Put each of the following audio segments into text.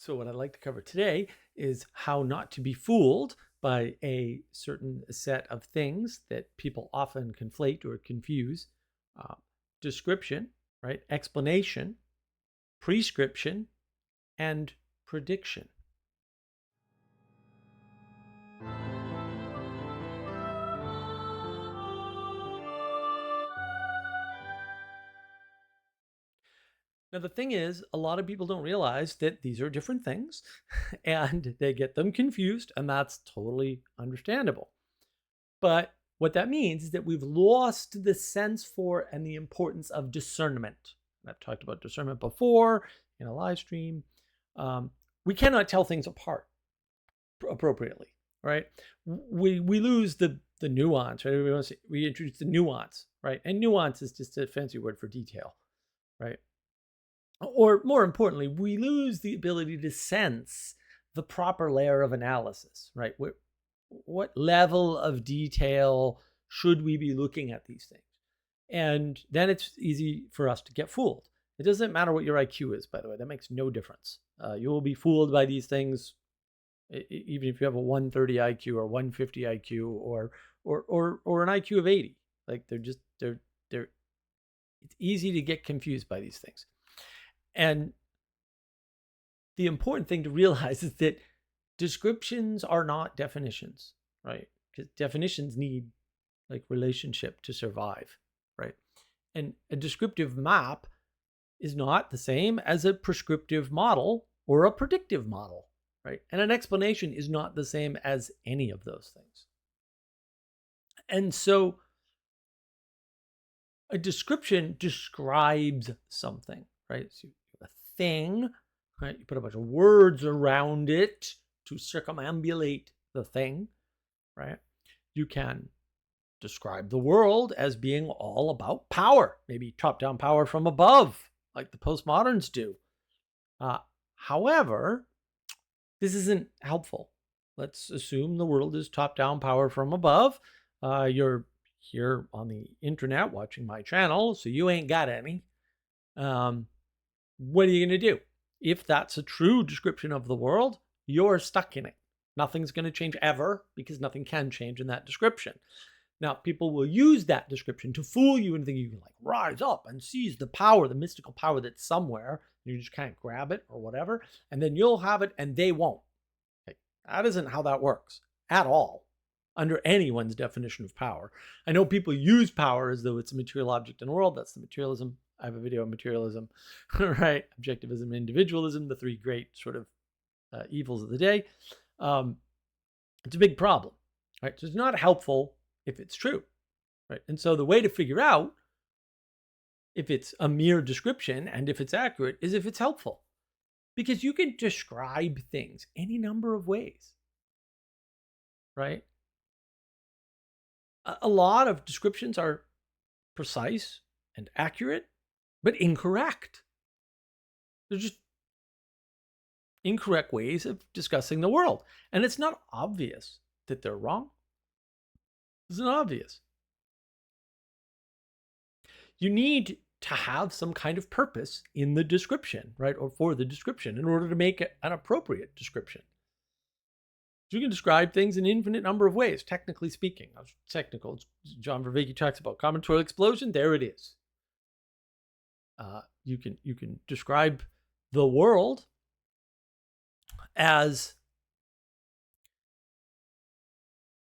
So what I'd like to cover today is how not to be fooled by a certain set of things that people often conflate or confuse. Uh, Description, right? Explanation, prescription, and prediction. Now, the thing is, a lot of people don't realize that these are different things and they get them confused, and that's totally understandable. But what that means is that we've lost the sense for and the importance of discernment. I've talked about discernment before in a live stream. Um, we cannot tell things apart appropriately, right? We lose the nuance, right? We introduce the nuance, right? And nuance is just a fancy word for detail, right? Or more importantly, we lose the ability to sense the proper layer of analysis, right? What level of detail should we be looking at these things? And then it's easy for us to get fooled. It doesn't matter what your IQ is, by the way, that makes no difference. You will be fooled by these things, even if you have a 130 IQ or 150 IQ or an IQ of 80. Like they're it's easy to get confused by these things. And the important thing to realize is that descriptions are not definitions, right? Because definitions need like relationship to survive, right? And a descriptive map is not the same as a prescriptive model or a predictive model, right? And an explanation is not the same as any of those things. And so a description describes something, right? So you have a thing, right? You put a bunch of words around it to circumambulate the thing, right? You can describe the world as being all about power, maybe top-down power from above, like the postmoderns do. However, this isn't helpful. Let's assume the world is top-down power from above. You're here on the internet watching my channel, so you ain't got any. What are you going to do? If that's a true description of the world, you're stuck in it. Nothing's going to change ever because nothing can change in that description. Now, people will use that description to fool you and think you can like rise up and seize the power, the mystical power that's somewhere. You just can't grab it or whatever. And then you'll have it and they won't. Okay. That isn't how that works at all under anyone's definition of power. I know people use power as though it's a material object in the world. That's the materialism. I have a video on materialism, right? Objectivism, individualism, the three great sort of evils of the day. It's a big problem, right? So it's not helpful if it's true, right? And so the way to figure out if it's a mere description and if it's accurate is if it's helpful, because you can describe things any number of ways, right? A lot of descriptions are precise and accurate, but incorrect. They're just incorrect ways of discussing the world. And it's not obvious that they're wrong. It's not obvious. You need to have some kind of purpose in the description, right? Or for the description in order to make it an appropriate description. So you can describe things in an infinite number of ways, technically speaking. Technical, John Vervaeke talks about combinatorial explosion. There it is. You can describe the world as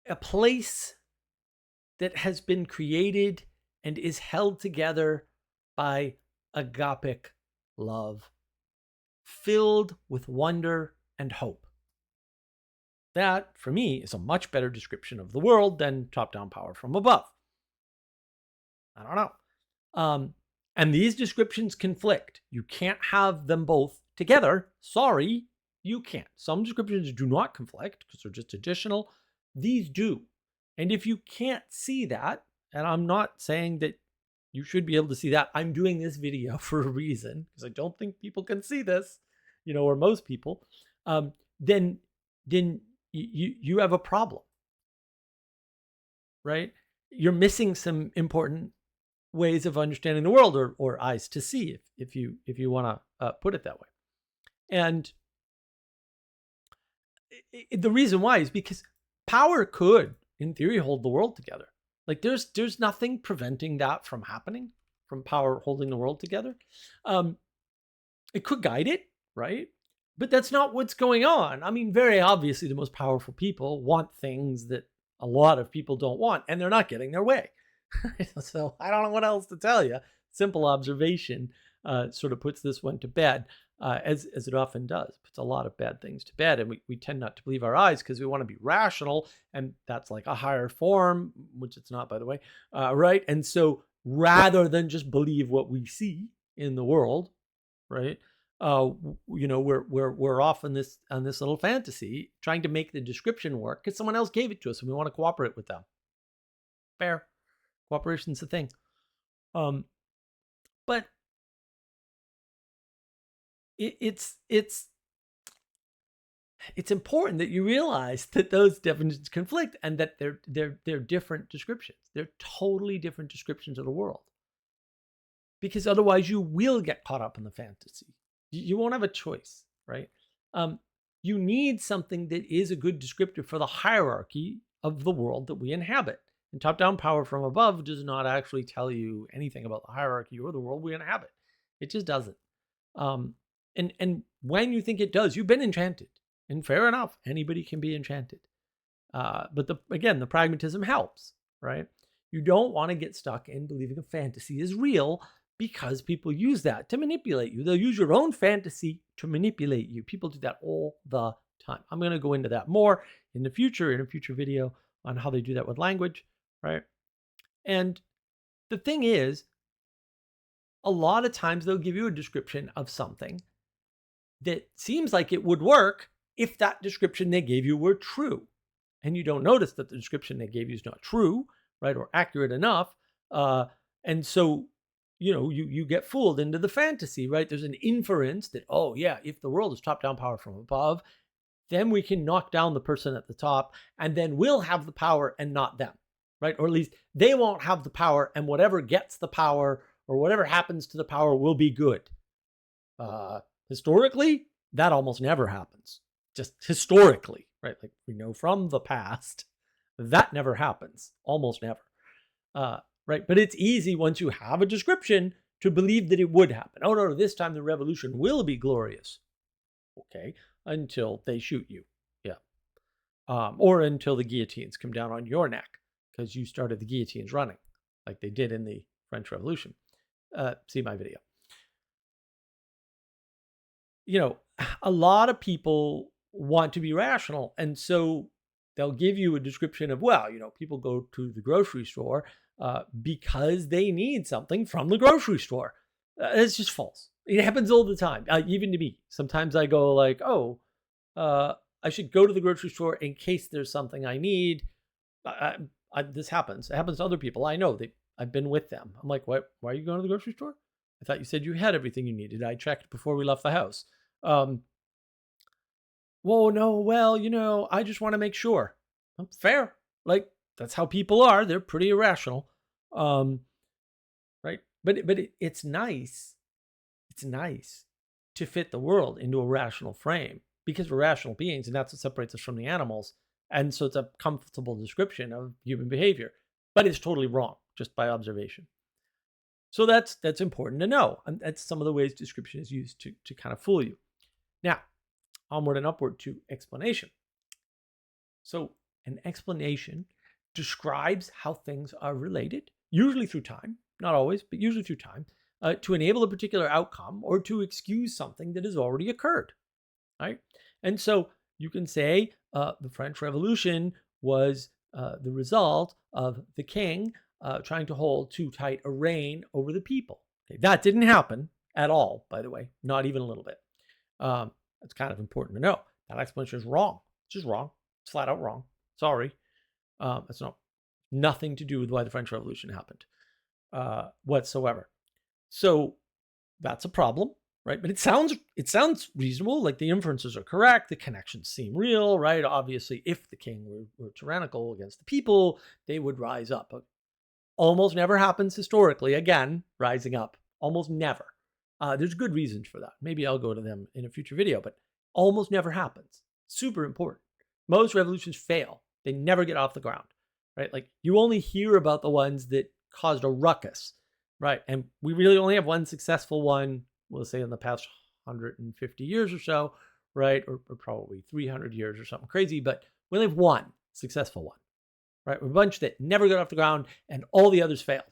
a place that has been created and is held together by agapic love, filled with wonder and hope. That, for me, is a much better description of the world than top-down power from above. I don't know. And these descriptions conflict. You can't have them both together. Sorry, you can't. Some descriptions do not conflict because they're just additional. These do. And if you can't see that, and I'm not saying that you should be able to see that, I'm doing this video for a reason, because I don't think people can see this, or most people, then you have a problem, right? You're missing some important ways of understanding the world, or eyes to see, if you want to put it that way. And The reason why is because power could, in theory, hold the world together. Like there's nothing preventing that from happening, from power holding the world together. It could guide it, right? But that's not what's going on. I mean, very obviously, the most powerful people want things that a lot of people don't want, and they're not getting their way. So I don't know what else to tell you. Simple observation sort of puts this one to bed, as it often does. Puts a lot of bad things to bed, and we tend not to believe our eyes because we want to be rational, and that's like a higher form, which it's not, by the way, right? And so rather than just believe what we see in the world, right? We're off on this little fantasy, trying to make the description work because someone else gave it to us, and we want to cooperate with them. Fair, cooperation's the thing. But it's important that you realize that those definitions conflict and that they're different descriptions. They're totally different descriptions of the world. Because otherwise you will get caught up in the fantasy. You won't have a choice, right? You need something that is a good descriptor for the hierarchy of the world that we inhabit. And top-down power from above does not actually tell you anything about the hierarchy or the world we inhabit. It just doesn't. And when you think it does, you've been enchanted. And fair enough, anybody can be enchanted. But the pragmatism helps, right? You don't want to get stuck in believing a fantasy is real because people use that to manipulate you. They'll use your own fantasy to manipulate you. People do that all the time. I'm going to go into that more in a future video on how they do that with language, right? And the thing is, a lot of times they'll give you a description of something that seems like it would work if that description they gave you were true. And you don't notice that the description they gave you is not true, right, or accurate enough. And so, you get fooled into the fantasy, right? There's an inference that, oh yeah, if the world is top-down power from above, then we can knock down the person at the top, and then we'll have the power and not them, right? Or at least they won't have the power, and whatever gets the power or whatever happens to the power will be good. Historically, that almost never happens. Just historically, right? Like we know from the past, that never happens, almost never. Right? But it's easy once you have a description to believe that it would happen. Oh no, this time the revolution will be glorious. Okay, until they shoot you. Yeah. Or until the guillotines come down on your neck because you started the guillotines running like they did in the French Revolution. See my video. A lot of people want to be rational, and so they'll give you a description of, people go to the grocery store because they need something from the grocery store. It's just false. It happens all the time, even to me. Sometimes I go like, I should go to the grocery store in case there's something I need. This happens. It happens to other people. I know that I've been with them. I'm like, what? Why are you going to the grocery store? I thought you said you had everything you needed. I checked before we left the house. Well, no, I just want to make sure. Fair. Like, that's how people are. They're pretty irrational. Right? But it's nice. It's nice to fit the world into a rational frame because we're rational beings, and that's what separates us from the animals. And so it's a comfortable description of human behavior, but it's totally wrong just by observation. So that's important to know. And that's some of the ways description is used to kind of fool you. Now, onward and upward to explanation. So an explanation describes how things are related, usually through time, not always, but usually through time, to enable a particular outcome or to excuse something that has already occurred, right? And so you can say the French Revolution was the result of the king trying to hold too tight a rein over the people. Okay, that didn't happen at all, by the way, not even a little bit. It's kind of important to know. That explanation is wrong. It's just wrong. It's flat out wrong. Sorry. It's nothing to do with why the French Revolution happened whatsoever. So that's a problem, right? But it sounds reasonable. Like the inferences are correct. The connections seem real, right? Obviously, if the king were tyrannical against the people, they would rise up. But almost never happens historically. Again, rising up. Almost never. There's good reasons for that. Maybe I'll go to them in a future video, but almost never happens. Super important. Most revolutions fail. They never get off the ground, right? Like you only hear about the ones that caused a ruckus, right? And we really only have one successful one, we'll say in the past 150 years or so, right? Or probably 300 years or something crazy, but we only have one successful one, right? A bunch that never got off the ground and all the others failed,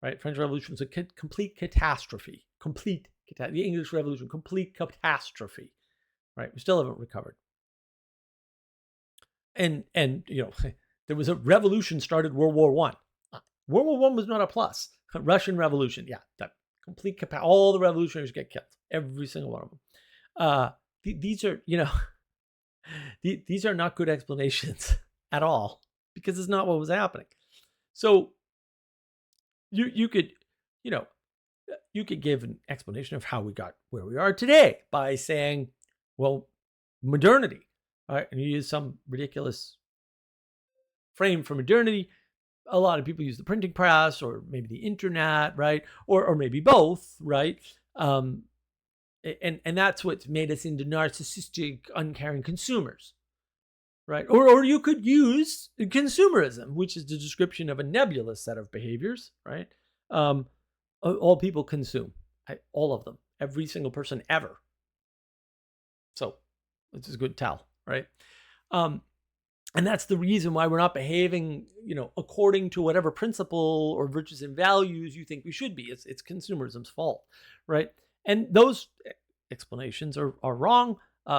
right? French Revolution was a complete catastrophe, the English Revolution, complete catastrophe, right? We still haven't recovered. And there was a revolution started World War One. World War One was not a plus. Russian Revolution, yeah, that complete all the revolutionaries get killed, every single one of them. These are these are not good explanations at all because it's not what was happening. So you could give an explanation of how we got where we are today by saying, well, modernity. All right, and you use some ridiculous frame for modernity. A lot of people use the printing press or maybe the internet, right? Or maybe both, right? And that's what's made us into narcissistic, uncaring consumers, right? Or you could use consumerism, which is the description of a nebulous set of behaviors, right? All people consume, all of them, every single person ever. So this is a good tell, right? And that's the reason why we're not behaving, according to whatever principle or virtues and values you think we should be. It's consumerism's fault, right? And those explanations are wrong.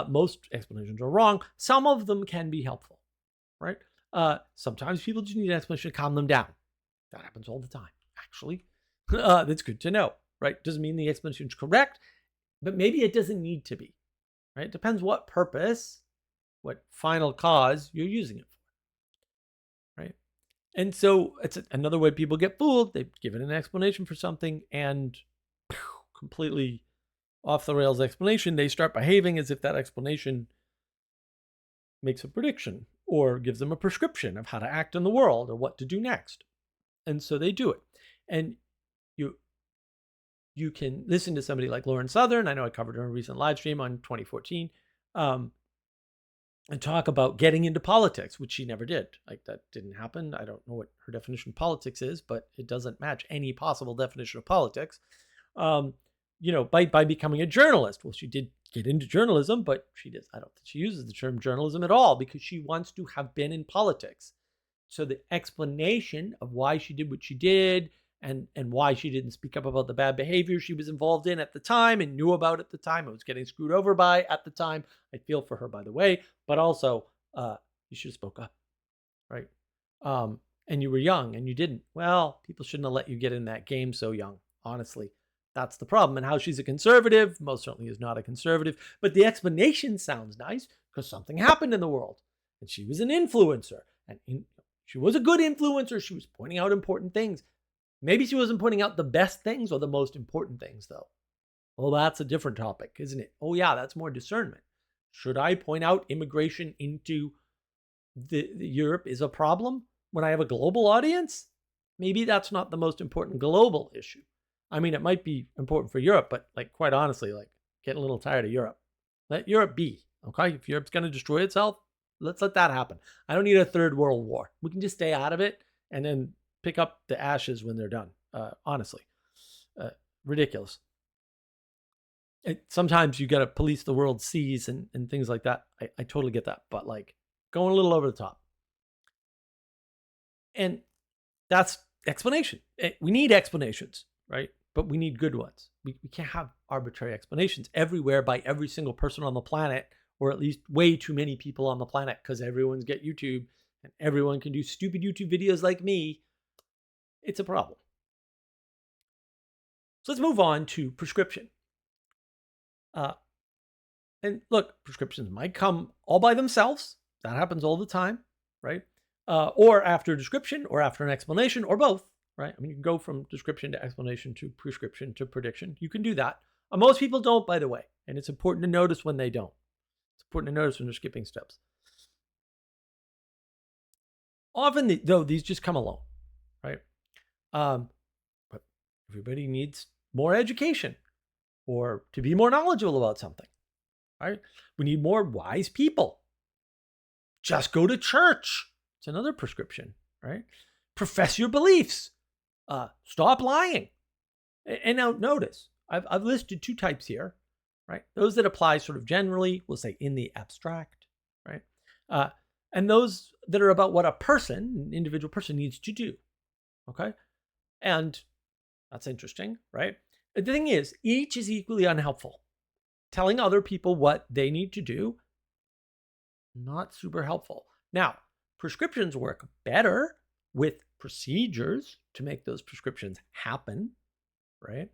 Most explanations are wrong. Some of them can be helpful, right? Sometimes people just need an explanation to calm them down. That happens all the time, actually. That's good to know, right? Doesn't mean the explanation is correct, but maybe it doesn't need to be, right? It depends what purpose, what final cause you're using it for, right? And so it's another way people get fooled. They've given an explanation for something and completely off the rails explanation, they start behaving as if that explanation makes a prediction or gives them a prescription of how to act in the world or what to do next. And so they do it. And you can listen to somebody like Lauren Southern. I know I covered her in a recent live stream on 2014. And talk about getting into politics, which she never did. Like that didn't happen. I don't know what her definition of politics is, but it doesn't match any possible definition of politics. By becoming a journalist. Well, she did get into journalism, but I don't think she uses the term journalism at all because she wants to have been in politics. So the explanation of why she did what she did and why she didn't speak up about the bad behavior she was involved in at the time and knew about at the time and was getting screwed over by at the time. I feel for her, by the way, but also you should have spoke up, right? And you were young and you didn't. Well, people shouldn't have let you get in that game so young, honestly. That's the problem. And how she's a conservative, most certainly is not a conservative, but the explanation sounds nice because something happened in the world and she was an influencer and she was a good influencer. She was pointing out important things. Maybe she wasn't pointing out the best things or the most important things though. Well, that's a different topic, isn't it? Oh yeah, that's more discernment. Should I point out immigration into the Europe is a problem when I have a global audience? Maybe that's not the most important global issue. I mean, it might be important for Europe, but quite honestly, getting a little tired of Europe. Let Europe be, okay? If Europe's going to destroy itself, let's let that happen. I don't need a third world war. We can just stay out of it and then pick up the ashes when they're done. Honestly, ridiculous. Sometimes you got to police the world seas and things like that. I totally get that, but going a little over the top. And that's explanation. We need explanations, right? But we need good ones. We can't have arbitrary explanations everywhere by every single person on the planet, or at least way too many people on the planet, because everyone's got YouTube and everyone can do stupid YouTube videos like me. It's a problem. So let's move on to prescription. And look, prescriptions might come all by themselves. That happens all the time, right? Or after a description or after an explanation or both, right? I mean, you can go from description to explanation to prescription to prediction. You can do that. Most people don't, by the way. And it's important to notice when they don't. It's important to notice when they're skipping steps. Often, though, these just come alone, right? But everybody needs more education or to be more knowledgeable about something, right? We need more wise people. Just go to church. It's another prescription, right? Profess your beliefs. Stop lying. And now notice, I've listed two types here, right? Those that apply sort of generally, we'll say in the abstract, right? And those that are about what a person, an individual person, needs to do, okay? And that's interesting, right? The thing is, each is equally unhelpful. Telling other people what they need to do, not super helpful. Now, prescriptions work better with procedures to make those prescriptions happen, right?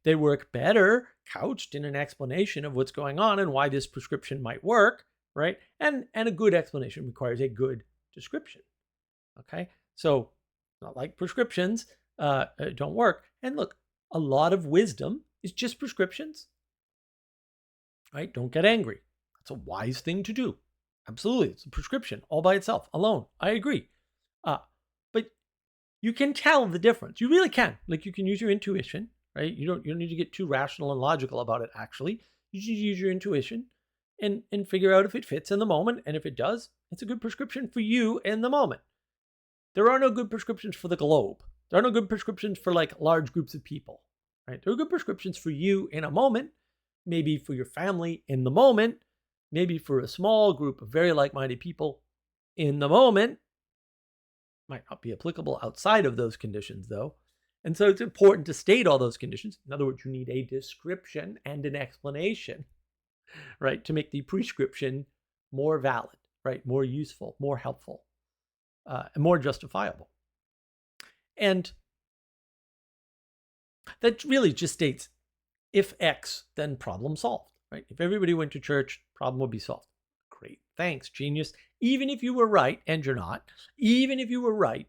They work better couched in an explanation of what's going on and why this prescription might work, right? And a good explanation requires a good description, okay? So, not like prescriptions don't work. And look, a lot of wisdom is just prescriptions, right? Don't get angry. That's a wise thing to do. Absolutely. It's a prescription all by itself, alone. I agree. But you can tell the difference. You really can. Like, you can use your intuition, right? You don't need to get too rational and logical about it, actually. You just use your intuition and figure out if it fits in the moment. And if it does, it's a good prescription for you in the moment. There are no good prescriptions for the globe. There are no good prescriptions for like large groups of people, right? There are good prescriptions for you in a moment, maybe for your family in the moment, maybe for a small group of very like-minded people in the moment. Might not be applicable outside of those conditions, though. And so it's important to state all those conditions. In other words, you need a description and an explanation, right, to make the prescription more valid, right, more useful, more helpful, and more justifiable. And that really just states, if X, then problem solved, right? If everybody went to church, problem would be solved. Great, thanks, genius. Even if you were right, and you're not, even if you were right,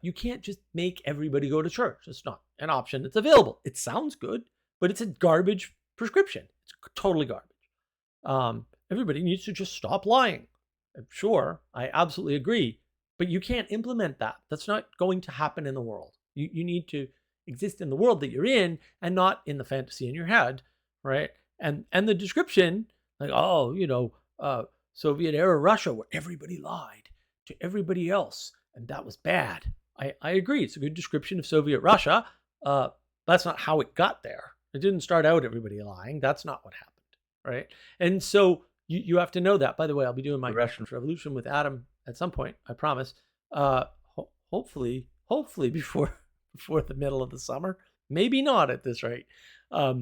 you can't just make everybody go to church. It's not an option that's available. It sounds good, but it's a garbage prescription. It's totally garbage. Everybody needs to just stop lying. Sure, I absolutely agree, but you can't implement that. That's not going to happen in the world. You need to exist in the world that you're in and not in the fantasy in your head, right? And the description, like, Soviet era Russia, where everybody lied to everybody else, and that was bad. I agree. It's a good description of Soviet Russia. That's not how it got there. It didn't start out everybody lying. That's not what happened, right? And so you have to know that. By the way, I'll be doing my Russian Revolution with Adam at some point, I promise. Hopefully before the middle of the summer. Maybe not at this rate. At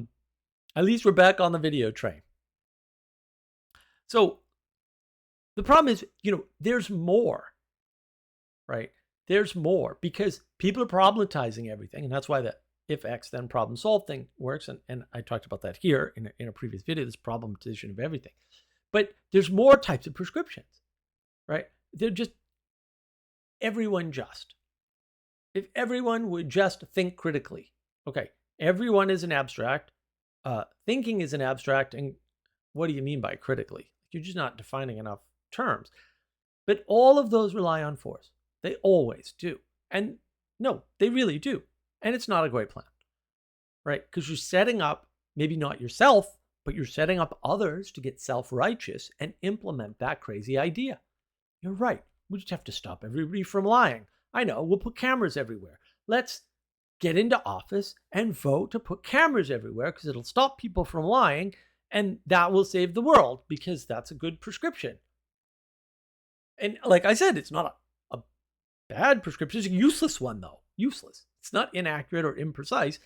least we're back on the video train. So the problem is, there's more, right? There's more because people are problematizing everything. And that's why the if X then problem solve thing works. And I talked about that here in a previous video, this problematization of everything. But there's more types of prescriptions, right? They're just, if everyone would just think critically, okay, everyone is an abstract, thinking is an abstract, and what do you mean by critically? You're just not defining enough terms. But all of those rely on force. They always do. And no, they really do. And it's not a great plan, right? Because you're setting up, maybe not yourself, but you're setting up others to get self-righteous and implement that crazy idea. You're right. We just have to stop everybody from lying. I know, we'll put cameras everywhere. Let's get into office and vote to put cameras everywhere because it'll stop people from lying and that will save the world because that's a good prescription. And like I said, it's not a bad prescription. It's a useless one, though. Useless. It's not inaccurate or imprecise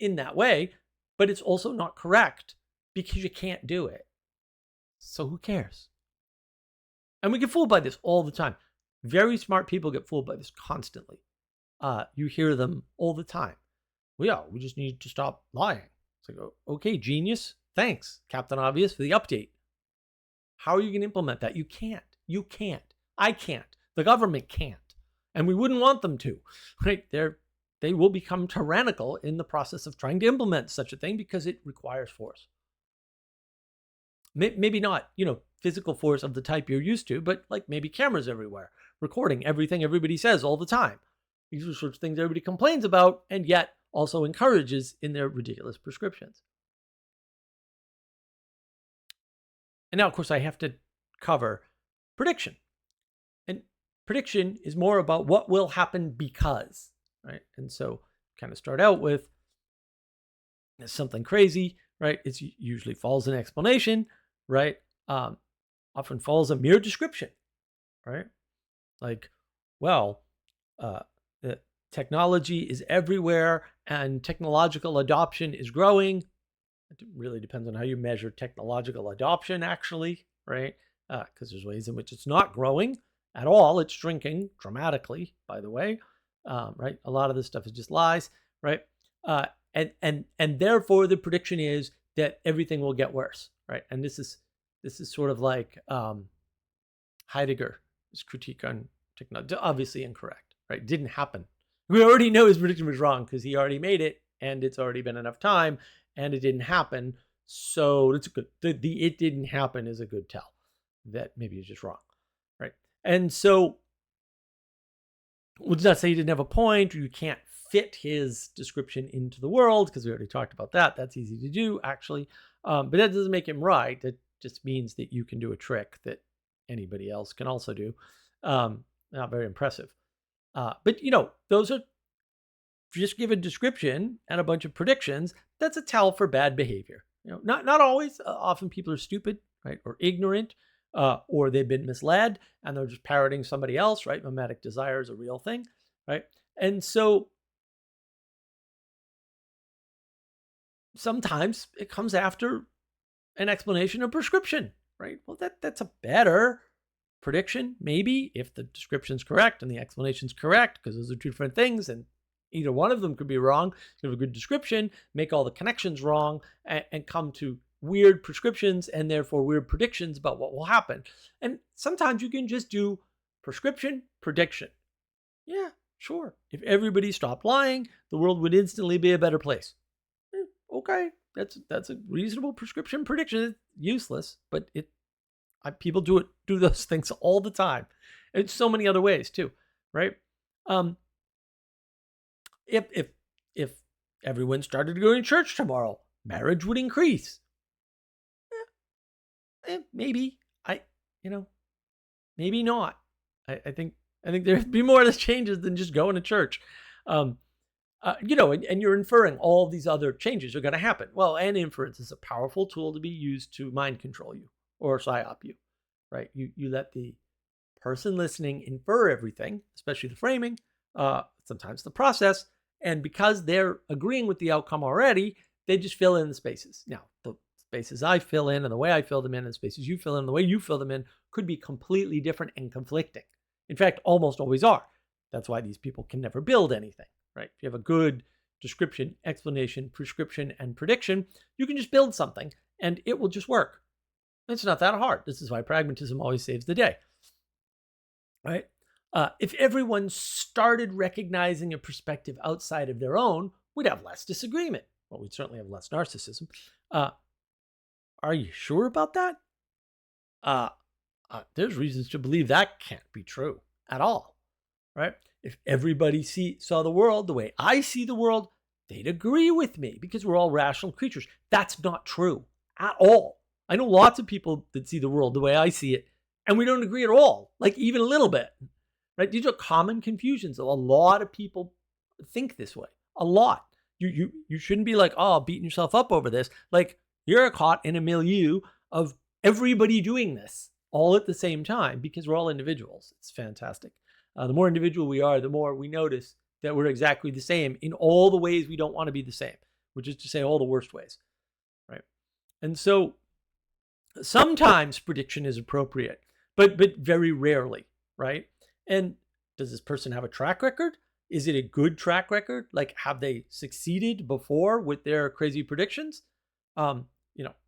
in that way, but it's also not correct because you can't do it. So who cares? And we get fooled by this all the time. Very smart people get fooled by this constantly. You hear them all the time. Well, yeah, we just need to stop lying. It's like, okay, genius. Thanks, Captain Obvious, for the update. How are you going to implement that? You can't. You can't. I can't. The government can't. And we wouldn't want them to, right? They will become tyrannical in the process of trying to implement such a thing because it requires force. Maybe not, physical force of the type you're used to, but like maybe cameras everywhere, recording everything everybody says all the time. These are sorts of things everybody complains about and yet also encourages in their ridiculous prescriptions. And now, of course, I have to cover prediction. And prediction is more about what will happen because, right? And so kind of start out with something crazy, right? It usually follows an explanation, right? Often follows a mere description, right? Like, well, the technology is everywhere and technological adoption is growing. It really depends on how you measure technological adoption, actually, right? Because there's ways in which it's not growing at all. It's shrinking dramatically, by the way, right? A lot of this stuff is just lies, right? And therefore the prediction is that everything will get worse, right? And this is sort of like Heidegger's critique on technology. Obviously incorrect, right? Didn't happen. We already know his prediction was wrong because he already made it, and it's already been enough time, and it didn't happen. So it's good. The it didn't happen is a good tell that maybe he's just wrong, right? And so we'll not say he didn't have a point, or you can't fit his description into the world, because we already talked about that. That's easy to do, actually. But that doesn't make him right. That just means that you can do a trick that anybody else can also do. Not very impressive. But, those are just give a description and a bunch of predictions. That's a tell for bad behavior. Not always. Often people are stupid, right, or ignorant, or they've been misled and they're just parroting somebody else, right? Mimetic desire is a real thing, right? And so sometimes it comes after an explanation or prescription, right? Well, that's a better prediction, maybe, if the description's correct and the explanation's correct, because those are two different things, and either one of them could be wrong. You have a good description, make all the connections wrong, and come to weird prescriptions and therefore weird predictions about what will happen. And sometimes you can just do prescription, prediction. Yeah, sure. If everybody stopped lying, the world would instantly be a better place. Okay, that's a reasonable prescription prediction. It's useless, but people do those things all the time. And so many other ways too, right? If everyone started going to church tomorrow, marriage would increase. Maybe maybe not. I think there'd be more of those changes than just going to church. And you're inferring all these other changes are going to happen. Well, and inference is a powerful tool to be used to mind control you or psyop you, right? You let the person listening infer everything, especially the framing, sometimes the process, and because they're agreeing with the outcome already, they just fill in the spaces. Now, the spaces I fill in and the way I fill them in and the spaces you fill in and the way you fill them in could be completely different and conflicting. In fact, almost always are. That's why these people can never build anything, right? If you have a good description, explanation, prescription, and prediction, you can just build something and it will just work. It's not that hard. This is why pragmatism always saves the day, right? If everyone started recognizing a perspective outside of their own, we'd have less disagreement. Well, we'd certainly have less narcissism. Are you sure about that? There's reasons to believe that can't be true at all, right? If everybody saw the world the way I see the world, they'd agree with me because we're all rational creatures. That's not true at all. I know lots of people that see the world the way I see it, and we don't agree at all, like even a little bit, right? These are common confusions. A lot of people think this way, a lot. You shouldn't be like, beating yourself up over this. Like, you're caught in a milieu of everybody doing this all at the same time because we're all individuals. It's fantastic. The more individual we are, the more we notice that we're exactly the same in all the ways we don't want to be the same, which is to say all the worst ways, right? And so sometimes prediction is appropriate, but very rarely, right? And does this person have a track record? Is it a good track record? Like, have they succeeded before with their crazy predictions?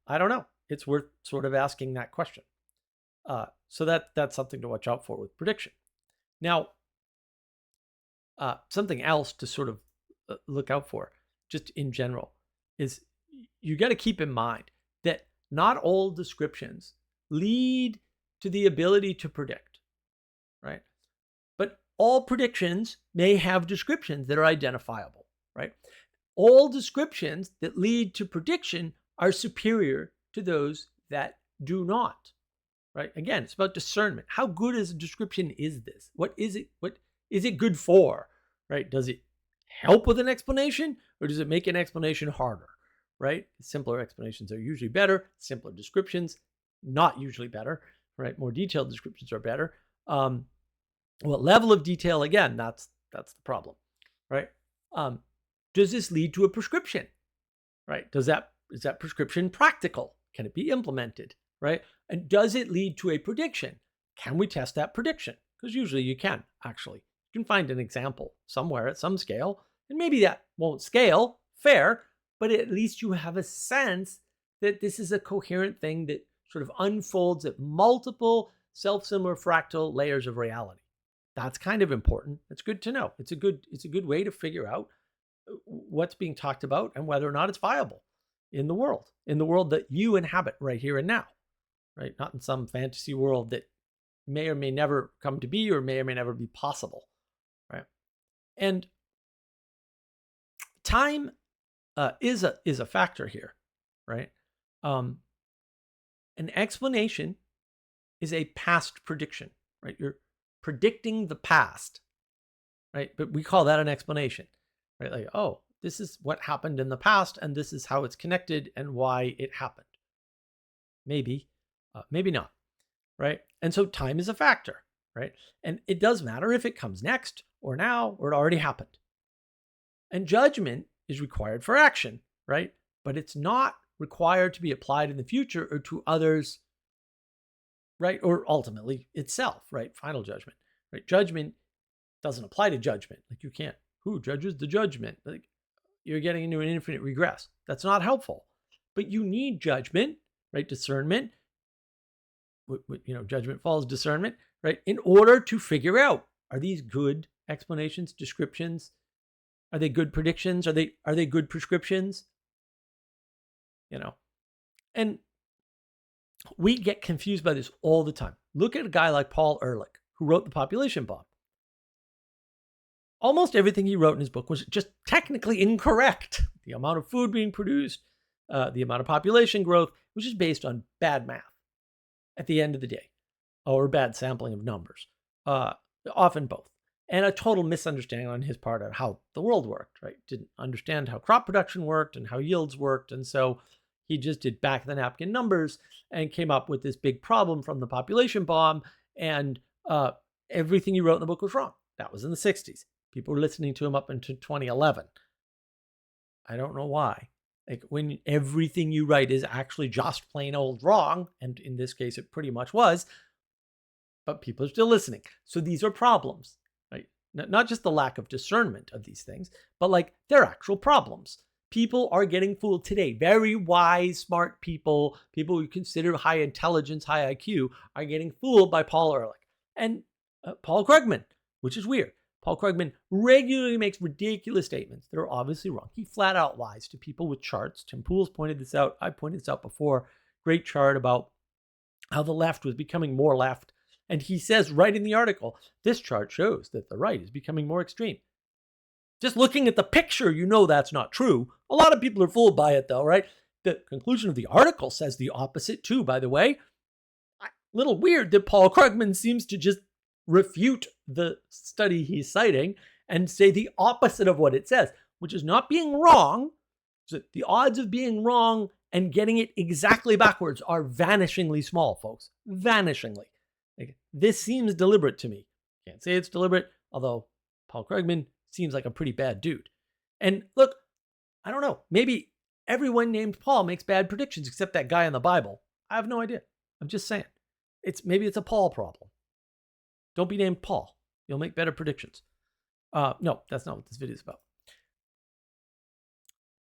I don't know. It's worth sort of asking that question. So that's something to watch out for with prediction. Now, something else to sort of look out for, just in general, is you got to keep in mind that not all descriptions lead to the ability to predict, right? But all predictions may have descriptions that are identifiable, right? All descriptions that lead to prediction are superior to those that do not. right? Again, it's about discernment. How good as a description is this? What is it? What is it good for, right? Does it help with an explanation, or does it make an explanation harder, right? Simpler explanations are usually better. Simpler descriptions, not usually better, right? More detailed descriptions are better. What level of detail? Again, that's the problem, right? Does this lead to a prescription, right? Is that prescription practical? Can it be implemented, right? And does it lead to a prediction? Can we test that prediction? Because usually you can, actually. You can find an example somewhere at some scale, and maybe that won't scale, fair, but at least you have a sense that this is a coherent thing that sort of unfolds at multiple self-similar fractal layers of reality. That's kind of important. It's good to know. It's a good way to figure out what's being talked about and whether or not it's viable in the world that you inhabit right here and now, right? Not in some fantasy world that may or may never come to be or may never be possible, right? And time is a factor here, right? An explanation is a past prediction, right? You're predicting the past, right? But we call that an explanation, right? Like, oh, this is what happened in the past, and this is how it's connected and why it happened. Maybe, maybe not, right? And so time is a factor, right? And it does matter if it comes next or now or it already happened. And judgment is required for action, right? But it's not required to be applied in the future or to others, right? Or ultimately itself, right? Final judgment, right? Judgment doesn't apply to judgment. Like, you can't, who judges the judgment? Like, you're getting into an infinite regress. That's not helpful. But you need judgment, right? Discernment. Judgment follows discernment, right? In order to figure out, are these good explanations, descriptions? Are they good predictions? Are they good prescriptions? And we get confused by this all the time. Look at a guy like Paul Ehrlich, who wrote The Population Bomb. Almost everything he wrote in his book was just technically incorrect. The amount of food being produced, the amount of population growth, was just based on bad math at the end of the day, or bad sampling of numbers, often both. And a total misunderstanding on his part of how the world worked, right? Didn't understand how crop production worked and how yields worked. And so he just did back of the napkin numbers and came up with this big problem from the population bomb. And everything he wrote in the book was wrong. That was in the 60s. People were listening to him up until 2011. I don't know why. Like, when everything you write is actually just plain old wrong, and in this case it pretty much was, but people are still listening. So these are problems, right? Not just the lack of discernment of these things, but like, they're actual problems. People are getting fooled today. Very wise, smart people who consider high intelligence, high IQ, are getting fooled by Paul Ehrlich and Paul Krugman, which is weird. Paul Krugman regularly makes ridiculous statements that are obviously wrong. He flat out lies to people with charts. Tim Pool's pointed this out. I pointed this out before. Great chart about how the left was becoming more left. And he says right in the article, this chart shows that the right is becoming more extreme. Just looking at the picture, that's not true. A lot of people are fooled by it, though, right? The conclusion of the article says the opposite, too, by the way. A little weird that Paul Krugman seems to just refute the study he's citing and say the opposite of what it says, which is not being wrong. So the odds of being wrong and getting it exactly backwards are vanishingly small, folks. Vanishingly. Like, this seems deliberate to me. Can't say it's deliberate, although Paul Krugman seems like a pretty bad dude. And look, I don't know. Maybe everyone named Paul makes bad predictions except that guy in the Bible. I have no idea. I'm just saying. Maybe it's a Paul problem. Don't be named Paul. You'll make better predictions. No, that's not what this video is about.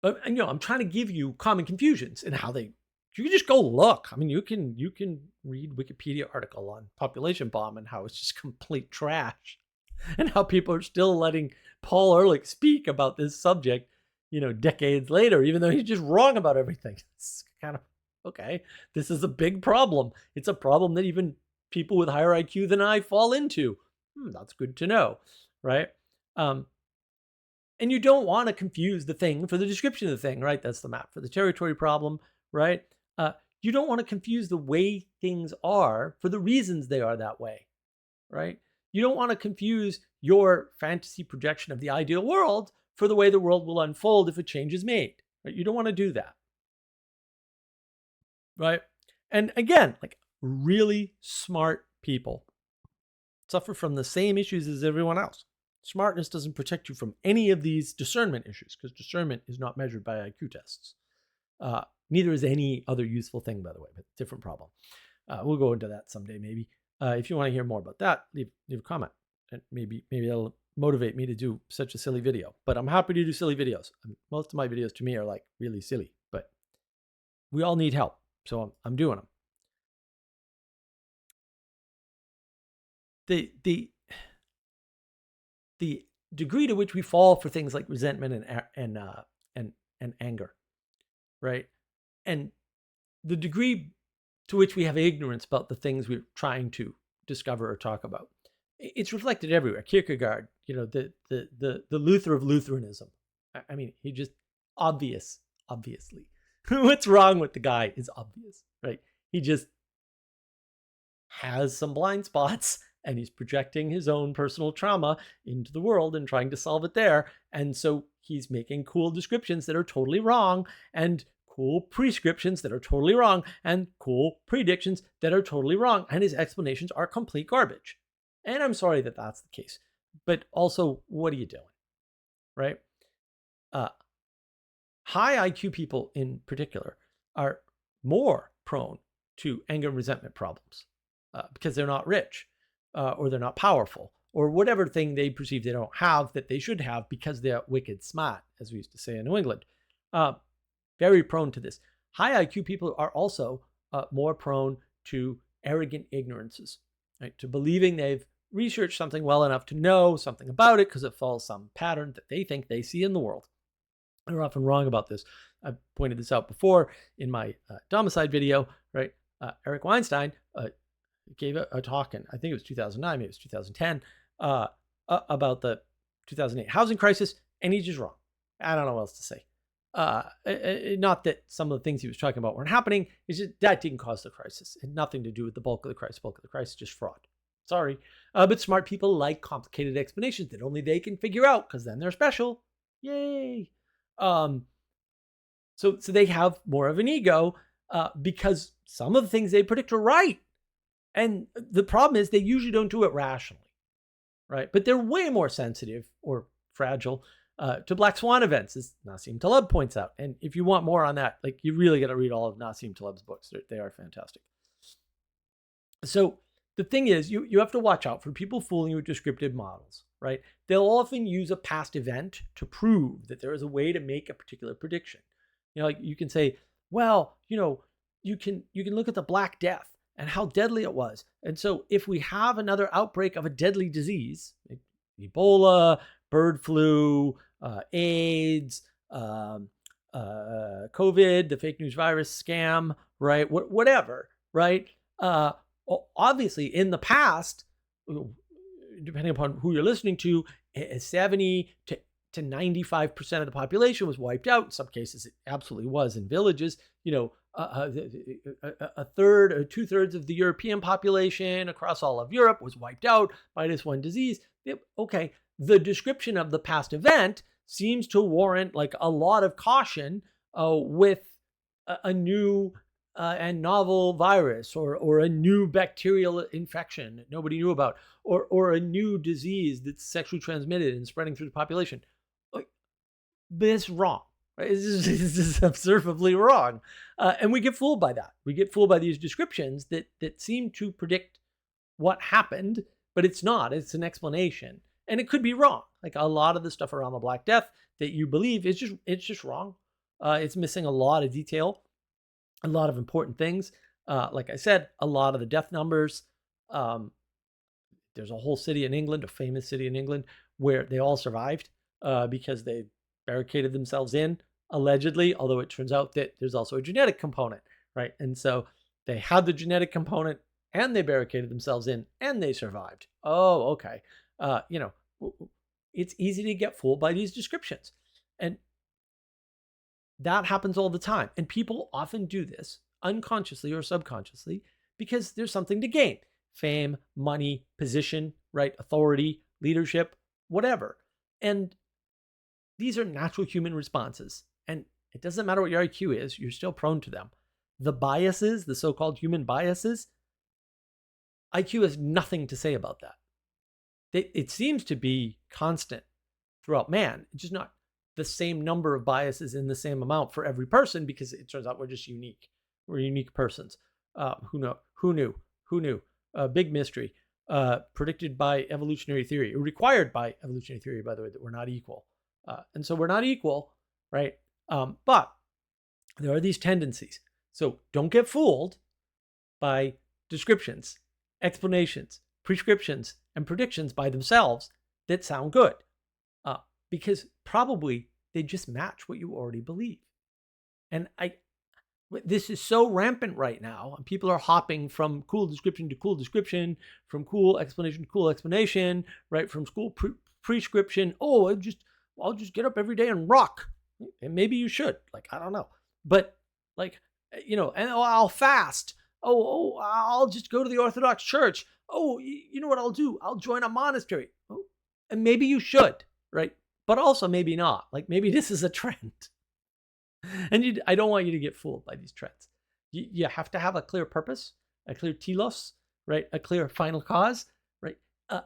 But I'm trying to give you common confusions and how they. You can just go look. I mean, you can read Wikipedia article on population bomb and how it's just complete trash, and how people are still letting Paul Ehrlich speak about this subject, decades later, even though he's just wrong about everything. It's kind of okay. This is a big problem. It's a problem that even people with higher IQ than I fall into. That's good to know, right? And you don't want to confuse the thing for the description of the thing, right? That's the map for the territory problem, right? You don't want to confuse the way things are for the reasons they are that way, right? You don't want to confuse your fantasy projection of the ideal world for the way the world will unfold if a change is made. Right? You don't want to do that, right? And again, like really smart people suffer from the same issues as everyone else. Smartness doesn't protect you from any of these discernment issues because discernment is not measured by IQ tests. Neither is any other useful thing, by the way, but different problem. We'll go into that someday, maybe. If you want to hear more about that, leave a comment, and maybe that'll motivate me to do such a silly video. But I'm happy to do silly videos. Most of my videos to me are like really silly, but we all need help, so I'm doing them. The degree to which we fall for things like resentment and anger, right? And the degree to which we have ignorance about the things we're trying to discover or talk about, it's reflected everywhere. Kierkegaard, the Luther of Lutheranism. I mean, he just obviously. What's wrong with the guy is obvious, right? He just has some blind spots and he's projecting his own personal trauma into the world and trying to solve it there. And so he's making cool descriptions that are totally wrong, and cool prescriptions that are totally wrong, and cool predictions that are totally wrong. And his explanations are complete garbage. And I'm sorry that that's the case. But also, what are you doing? Right? High IQ people in particular are more prone to anger and resentment problems because they're not rich or they're not powerful or whatever thing they perceive they don't have that they should have because they're wicked smart, as we used to say in New England. Very prone to this. High IQ people are also more prone to arrogant ignorances, right? To believing they've researched something well enough to know something about it because it follows some pattern that they think they see in the world. They're often wrong about this. I've pointed this out before in my Domicide video, right? Eric Weinstein gave a talk in, I think it was 2009, maybe it was 2010, about the 2008 housing crisis, and he's just wrong. I don't know what else to say. Not that some of the things he was talking about weren't happening. It's just that didn't cause the crisis. It had nothing to do with the bulk of the crisis. Bulk of the crisis is just fraud. Sorry. But smart people like complicated explanations that only they can figure out because then they're special. Yay. So they have more of an ego because some of the things they predict are right. And the problem is they usually don't do it rationally, right? But they're way more sensitive or fragile to black swan events, as Nassim Taleb points out. And if you want more on that, like you really got to read all of Nassim Taleb's books. They are fantastic. So the thing is, you have to watch out for people fooling you with descriptive models, right? They'll often use a past event to prove that there is a way to make a particular prediction. Like you can say, well, you can look at the Black Death and how deadly it was. And so if we have another outbreak of a deadly disease, like Ebola, bird flu, AIDS, COVID, the fake news virus scam, right? Whatever, right? Obviously, in the past, depending upon who you're listening to, 70 to 95% of the population was wiped out. In some cases, it absolutely was in villages. A third or 2/3 of the European population across all of Europe was wiped out by this one disease. Okay, the description of the past event seems to warrant like a lot of caution with a new and novel virus or a new bacterial infection that nobody knew about or a new disease that's sexually transmitted and spreading through the population. This is wrong. Right? This is observably wrong. And we get fooled by that. We get fooled by these descriptions that seem to predict what happened, but it's not. It's an explanation. And it could be wrong. Like a lot of the stuff around the Black Death that you believe it's just wrong. It's missing a lot of detail, a lot of important things. Like I said, a lot of the death numbers. There's a whole city in England, a famous city in England, where they all survived because they barricaded themselves in, allegedly, although it turns out that there's also a genetic component, right? And so they had the genetic component and they barricaded themselves in and they survived. Oh, okay. It's easy to get fooled by these descriptions. And that happens all the time. And people often do this unconsciously or subconsciously, because there's something to gain: fame, money, position, right? Authority, leadership, whatever. And these are natural human responses. And it doesn't matter what your IQ is, you're still prone to them. The biases, the so-called human biases, IQ has nothing to say about that. It seems to be constant throughout man. It's just not the same number of biases in the same amount for every person, because it turns out we're just unique. We're unique persons. Who know? Who knew? Who knew? Big mystery. Predicted by evolutionary theory, required by evolutionary theory, by the way, that we're not equal. And so we're not equal, right? But there are these tendencies. So don't get fooled by descriptions, explanations, prescriptions, and predictions by themselves that sound good, because probably they just match what you already believe. And this is so rampant right now. People are hopping from cool description to cool description, from cool explanation to cool explanation, right? From school prescription. Oh, I'll just get up every day and rock. And maybe you should. Like, I don't know. But like, and I'll fast. I'll just go to the Orthodox Church. Oh, you know what I'll do? I'll join a monastery. Oh, and maybe you should, right? But also maybe not. Like, maybe this is a trend. And I don't want you to get fooled by these trends. You have to have a clear purpose, a clear telos, right? A clear final cause, right?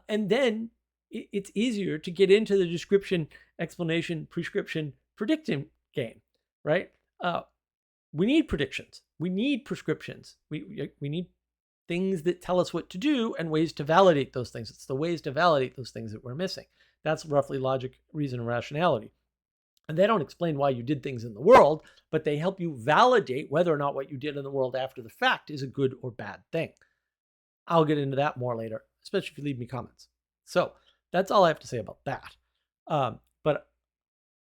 And then it's easier to get into the description, explanation, prescription, predicting game, right? We need predictions. We need prescriptions. We need things that tell us what to do and ways to validate those things. It's the ways to validate those things that we're missing. That's roughly logic, reason, and rationality. And they don't explain why you did things in the world, but they help you validate whether or not what you did in the world after the fact is a good or bad thing. I'll get into that more later, especially if you leave me comments. So that's all I have to say about that. But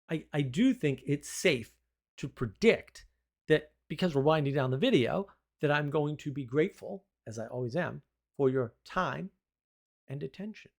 I do think it's safe to predict that, because we're winding down the video, that I'm going to be grateful, as I always am, for your time and attention.